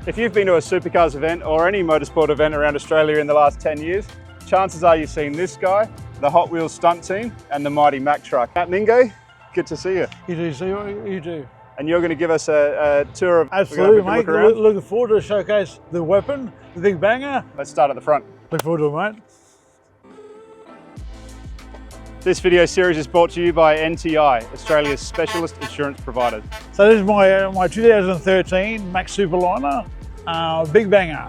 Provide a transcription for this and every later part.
If you've been to a supercars event or any motorsport event around Australia in the last 10 years, chances are you've seen this guy, the Hot Wheels stunt team, and the mighty Mack truck. Matt Mingo, good to see you. You do, see what you do. And you're going to give us a tour of... Absolutely, mate. Looking forward to showcase the weapon, the big banger. Let's start at the front. Look forward to it, mate. This video series is brought to you by NTI, Australia's specialist insurance provider. So this is my 2013 MACK SuperLiner big banger.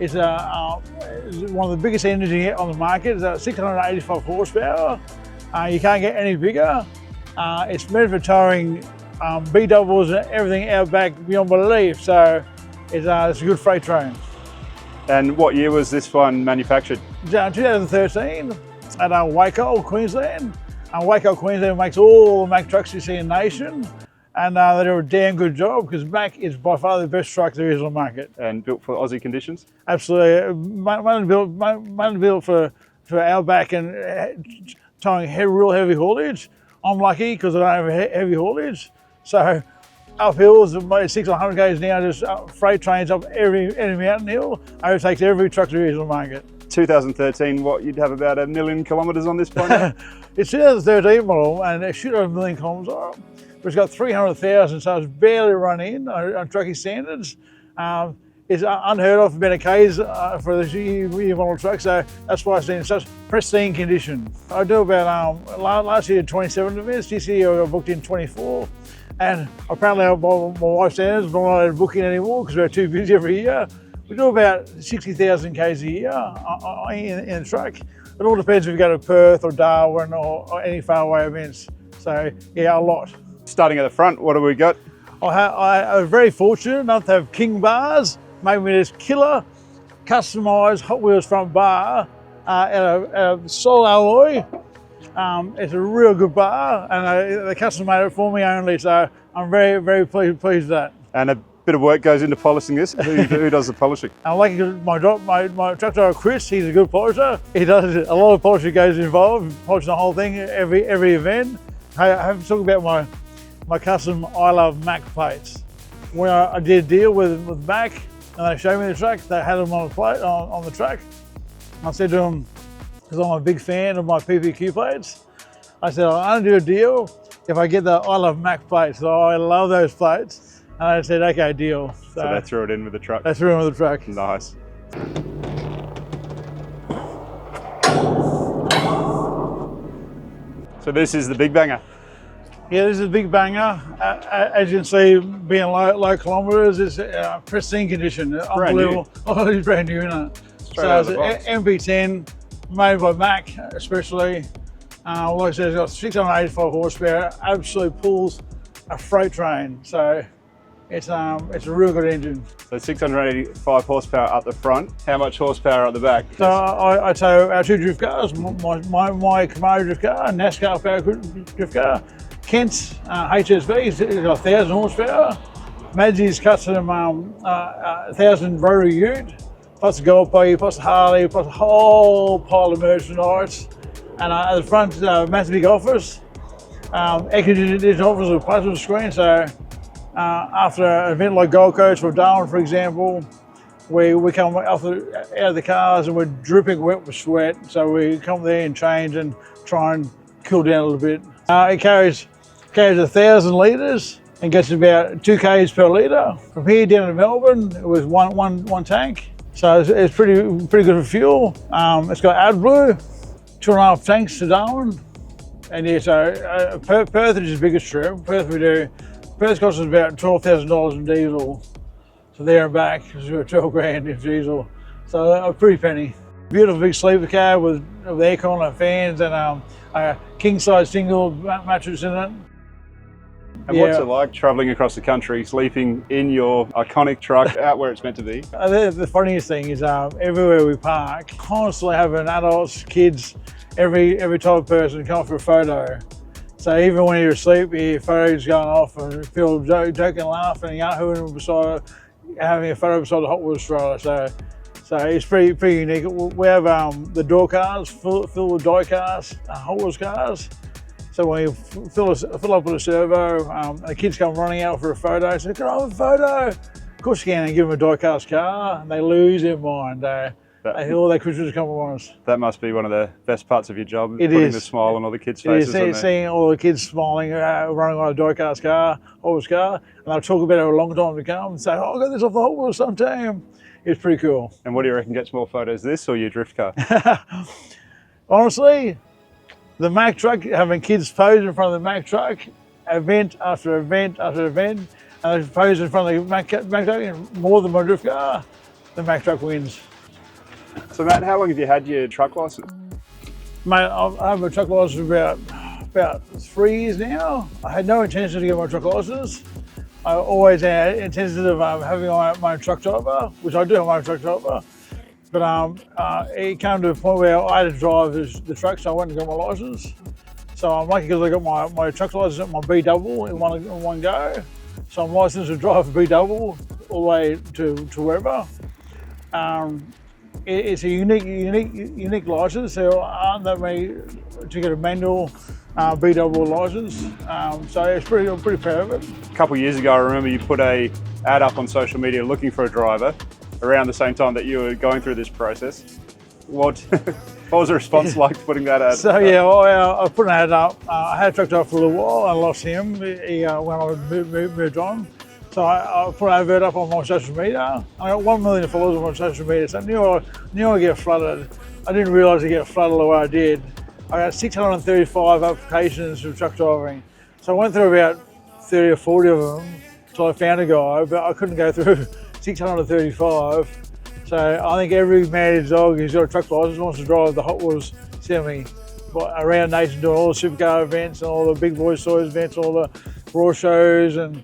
It's one of the biggest engines on the market. It's 685 horsepower. You can't get any bigger. It's meant for towing B doubles and everything out back beyond belief. So it's a good freight train. And what year was this one manufactured? 2013 at Waco, Queensland. Waco, Queensland makes all the Mack trucks you see in the nation. And they do a damn good job because Mack is by far the best truck there is on the market. And built for Aussie conditions? Absolutely. Mainly built for outback and towing real heavy haulage. I'm lucky because I don't have heavy haulage. So up hills, 600 k's an hour, just freight trains up every mountain hill. Overtakes every truck there is on the market. 2013, what, you'd have about 1 million kilometres on this point now? It's 2013 model and it should have 1 million kilometres on it. But it's got 300,000, so it's barely run in on trucking standards. It's unheard of for better Ks for this year model truck, so that's why it's in such pristine condition. I do about, last year 27 events, this year I booked in 24. And apparently by my wife's standards, I'm not allowed to book in anymore because we're too busy every year. We do about 60,000 Ks a year in the truck. It all depends if you go to Perth or Darwin or any faraway events. So yeah, a lot. Starting at the front, what have we got? I was very fortunate enough to have King bars, made me this killer, customised Hot Wheels front bar out of solid alloy. It's a real good bar and they custom made it for me only, so I'm very, very pleased with that. And a bit of work goes into polishing this. Who does the polishing? I'm lucky because my truck driver Chris, he's a good polisher. He does a lot of polishing goes involved, polishing the whole thing every event. I have to talk about my custom I Love Mack plates. When I did a deal with Mack and they showed me the truck, they had them on the plate on the truck. I said to them, because I'm a big fan of my PPQ plates, I said I'll only do a deal if I get the I Love Mack plates. So I love those plates. And I said, okay, deal. So they threw it in with the truck? They threw it in with the truck. Nice. So this is the big banger? Yeah, this is a big banger. As you can see, being low kilometres, it's pristine condition. Unbelievable. Oh, it's brand new, isn't it? So it's an MP10, made by Mack especially. Like I said, it's got 685 horsepower, absolutely pulls a freight train. So it's a real good engine. So 685 horsepower up the front. How much horsepower at the back? So I tow our two drift cars, my Camaro drift car, NASCAR power drift car, Kent's HSV, it's got 1,000 horsepower. Maggie's custom 1,000 rotary ute, plus the Gold Pony, plus the Harley, plus a whole pile of merchandise. And at the front, massive big office, air conditioned office with plasma screen. So after an event like Gold Coast or Darwin, for example, we come out of the cars and we're dripping wet with sweat. So we come there and change and try and cool down a little bit. It carries 1,000 litres and gets about 2 Ks per litre. From here down to Melbourne, it was one tank. So it's pretty good for fuel. It's got AdBlue, 2.5 tanks to Darwin. And yeah, so Perth is the biggest trip. Perth costs us about $12,000 in diesel. So there and back, it's about 12 grand in diesel. So a pretty penny. Beautiful big sleeper car with aircon and fans and a king size single mattress in it. And what's it like travelling across the country, sleeping in your iconic truck out where it's meant to be? The funniest thing is everywhere we park, constantly having adults, kids, every type of person come for a photo. So even when you're asleep, your photo's going off and people joking, laughing, having a photo beside the Hot Wheels stroller. So it's pretty unique. We have the door cars filled with die cars, Hot Wheels cars. So when you fill up with a servo, the kids come running out for a photo. So can I have a photo? Of course you can, and give them a die-cast car, and they lose their mind. All their Christmas come upon us. That must be one of the best parts of your job, It putting is. the smile on all the kids' faces. Seeing all the kids smiling, running on a die-cast car, Hot Wheels car, and they'll talk about it a long time to come and say, oh, I got this off the Hot Wheels sometime. It's pretty cool. And what do you reckon gets more photos, this or your drift car? Honestly, the Mack truck, having kids pose in front of the Mack truck, event after event after event, and they pose in front of the Mack truck and more than my drift car, the Mack truck wins. So Matt, how long have you had your truck license? Mate, I've had my truck license about 3 years now. I had no intention to get my truck license. I always had intention of having my own truck driver, which I do have my own truck driver. But it came to a point where I had to drive the truck, so I went and got my license. So I'm lucky because I got my truck license at my B double in one go. So I'm licensed to drive a B double all the way to wherever. It's a unique license. There aren't that many to get a manual B double license. So I'm pretty proud of it. A couple of years ago, I remember you put an ad up on social media looking for a driver around the same time that you were going through this process. What was the response like putting that ad? So yeah, I put an ad up. I had a truck driver for a little while. I lost him when I moved on. So I put an advert up on my social media. I got 1 million followers on my social media, so I knew I'd get flooded. I didn't realise I'd get flooded the way I did. I got 635 applications for truck driving. So I went through about 30 or 40 of them until I found a guy, but I couldn't go through 635. So I think every man and his dog who's got a truck license wants to drive the Hot Wheels semi around the nation, doing all the supercar events and all the big boys toys events, all the raw shows and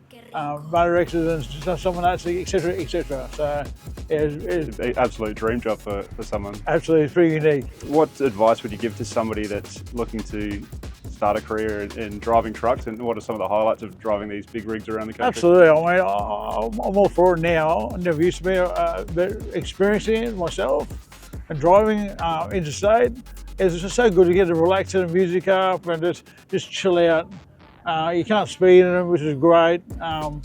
motor X's and some of that, etc., etc. So yeah, it's an absolute dream job for someone. Absolutely, it's pretty unique. What advice would you give to somebody that's looking to start a career in driving trucks, and what are some of the highlights of driving these big rigs around the country? Absolutely, I mean, I'm all for it now. I never used to be, but experiencing it myself and driving interstate is just so good to get to relax to the music up and just chill out. You can't speed in them, which is great, and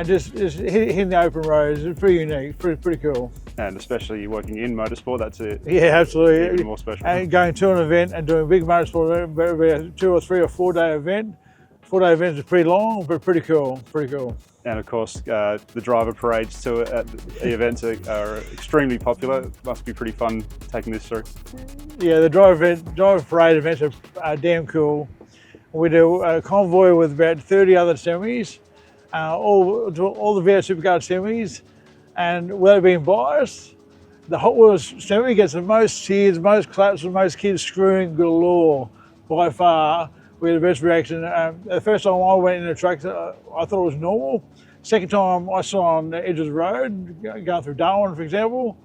just hitting the open roads is pretty unique, pretty cool. And especially working in motorsport, that's it. Yeah, absolutely. Even more special. And going to an event and doing a big motorsport event, maybe a 2 or 3 or 4 day event. 4 day events are pretty long, but pretty cool. And of course, the driver parades too at the events are extremely popular. It must be pretty fun taking this through. Yeah, the driver parade events are damn cool. We do a convoy with about 30 other semis, all the V8 supercar semis, and without being biased, the Hot Wheels semi gets the most cheers, most claps, and most kids screwing galore by far. We had the best reaction. The first time I went in the truck, I thought it was normal. Second time I saw on the edge of the road, going through Darwin, for example,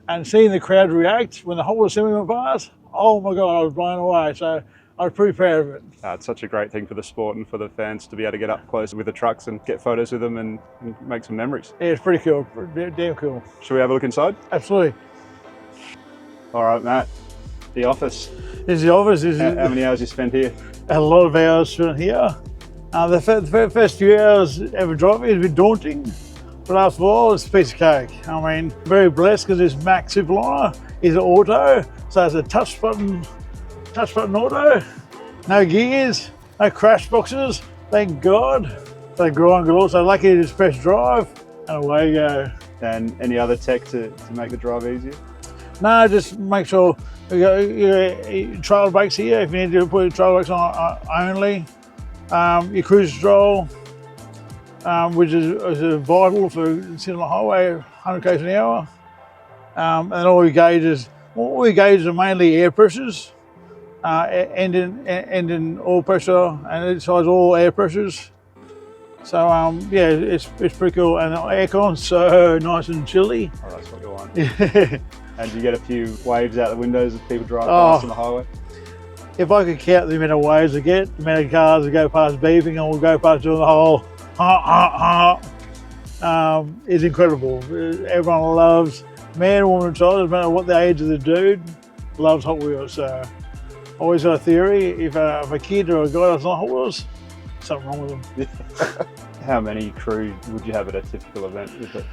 and seeing the crowd react when the Hot Wheels semi went past, oh my God, I was blown away. So I was pretty proud of it. It's such a great thing for the sport and for the fans to be able to get up close with the trucks and get photos with them and make some memories. Yeah, it's pretty cool, damn cool. Should we have a look inside? Absolutely. All right, Matt, the office. This is the office. How many hours you spent here? A lot of hours spent here. The first few hours ever driving has been daunting, but after all, it's a piece of cake. I mean, very blessed because this MACK SuperLiner is an auto, so it's a touch button auto, no gears, no crash boxes, thank God. They grind galore, so lucky to just press drive and away you go. And any other tech to make the drive easier? No, just make sure you got your trailer brakes here if you need to put your trailer brakes on only. Your cruise control, which is vital for sitting on the highway 100 k's an hour. And all your gauges are mainly air pressures. Engine oil pressure, and it decides all air pressures. So yeah, it's pretty cool, and the aircon's so nice and chilly. Oh, that's what you want. Yeah. And you get a few waves out the windows as people drive past on the highway? If I could count the amount of waves I get, the amount of cars that go past beeping and will go past doing the whole is incredible. Everyone loves, man, woman, child, no matter what the age of the dude, loves Hot Wheels. So always got a theory, if a kid or a guy doesn't like Hot Wheels, something wrong with them. How many crew would you have at a typical event? With the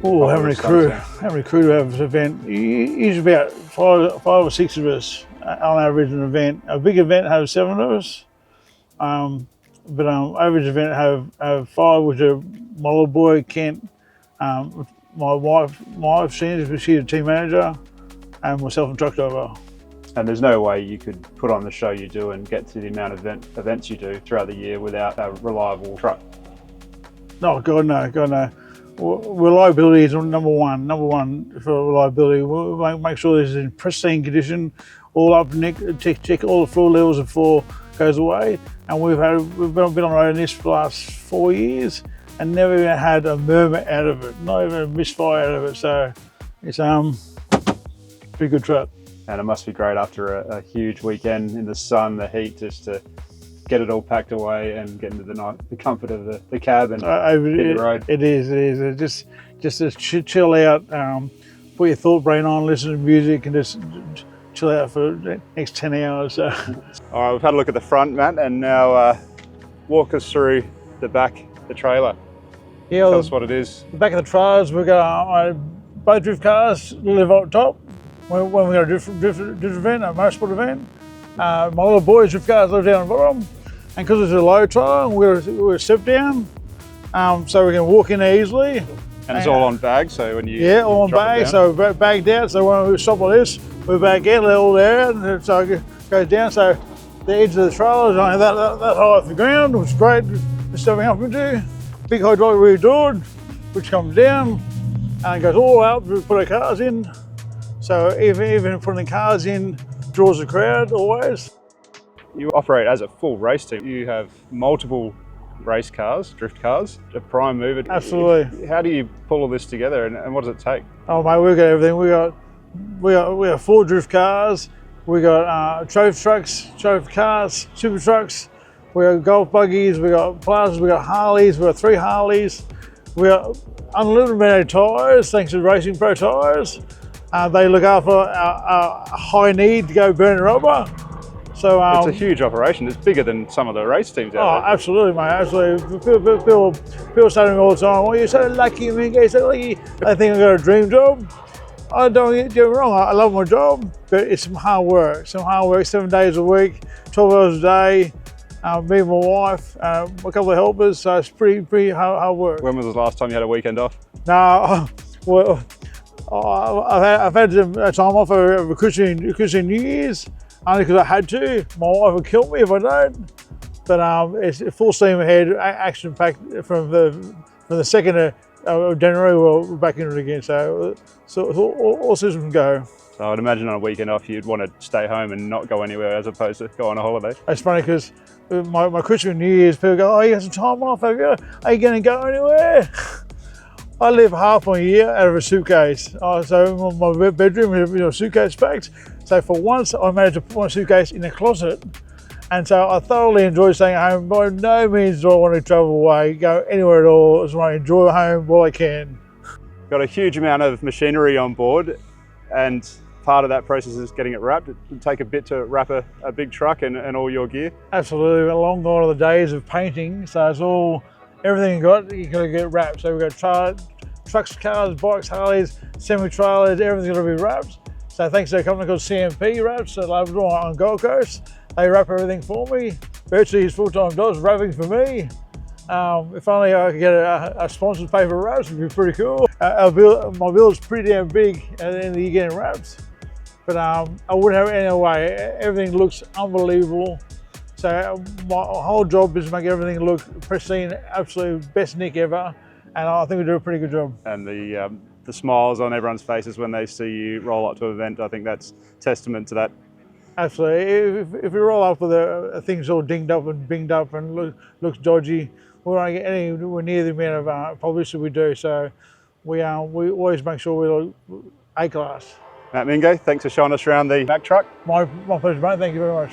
Oh, how many crew do we have at this event? Usually about five or six of us on average an event. A big event has 7 of us. But average event have 5, which are my little boy, Kent, my wife, Sandra, she's a team manager, and myself and truck driver. And there's no way you could put on the show you do and get to the amount of events you do throughout the year without a reliable truck. No, God no. Reliability is number one for reliability. We'll make sure this is in pristine condition, all up, check all the fluid levels before it goes away. And we've been on the road in this for the last 4 years and never even had a murmur out of it, not even a misfire out of it. So it's pretty good truck. And it must be great after a huge weekend in the sun, the heat, just to get it all packed away and get into the comfort of the cab and hit the road. It is. Just to chill out, put your thought brain on, listen to music, and just chill out for the next 10 hours. So. All right, we've had a look at the front, Matt, and now walk us through the back, the trailer. Yeah, Tell us what it is. The back of the trailers, we've got both drift cars live up top. When we got a drift event, a motorsport event, my little boys' drift cars live down the bottom. And because it's a low trailer, we're step down, so we can walk in there easily. And it's all on bag, so when you all on bag, so bagged out. So when we stop like this, we back in, let all there, and so it goes down. So the edge of the trailer is only that high off the ground, which is great for stepping up into. Big hydraulic rear door, which comes down and goes all out to put our cars in. So even putting the cars in draws the crowd always. You operate as a full race team. You have multiple race cars, drift cars, a prime mover. Absolutely. How do you pull all this together, and what does it take? Oh mate, we've got everything. We got 4 drift cars. We got trophy trucks, trophy cars, super trucks. We got golf buggies. We got plazas. We got Harleys. We got 3 Harleys. We got unlimited amount of tyres, thanks to Racing Pro tyres. They look after our high need to go burn rubber. So it's a huge operation. It's bigger than some of the race teams out there. Absolutely, mate. Absolutely. People say to me all the time, "Well, you're so lucky, Mingo, so lucky." I think I've got a dream job. I don't get me wrong. I love my job, but it's some hard work. 7 days a week, 12 hours a day. Me and my wife, a couple of helpers. So it's pretty hard work. When was the last time you had a weekend off? No, well, I've had some time off over Christmas New Year's. Only because I had to. My wife would kill me if I don't. But it's full steam ahead, action packed from the 2nd of January. We're back in it again. So all systems go. So I'd imagine on a weekend off you'd want to stay home and not go anywhere as opposed to go on a holiday. It's funny because my Christmas New Year's, people go, "Oh, you got some time off, have you? Are you going to go anywhere?" I live half my year out of a suitcase. So my bedroom is suitcase packed. So for once, I managed to put my suitcase in a closet. And so I thoroughly enjoy staying at home. By no means do I want to travel away, go anywhere at all. I just want to enjoy home while I can. Got a huge amount of machinery on board, and part of that process is getting it wrapped. It would take a bit to wrap a big truck and all your gear. Absolutely, long gone are the days of painting. So it's all, everything you got to get wrapped. So we've got trucks, cars, bikes, Harleys, semi-trailers, everything's got to be wrapped. So thanks to a company called CMP Wraps at Labrador on Gold Coast. They wrap everything for me. Virtually his full-time job is wrapping for me. If only I could get a sponsored paper wraps, it'd be pretty cool. My bill is pretty damn big at the end of the year getting wraps. But I wouldn't have it any other way. Everything looks unbelievable. So my whole job is to make everything look pristine, absolute best nick ever. And I think we do a pretty good job. And the smiles on everyone's faces when they see you roll up to an event, I think that's testament to that. Absolutely. If we roll up with things all dinged up and binged up and looks dodgy, we won't get anywhere near the amount of publicity we do. So we always make sure we look A-class. Matt Mingo, thanks for showing us around the Mack truck. My pleasure, mate. Thank you very much.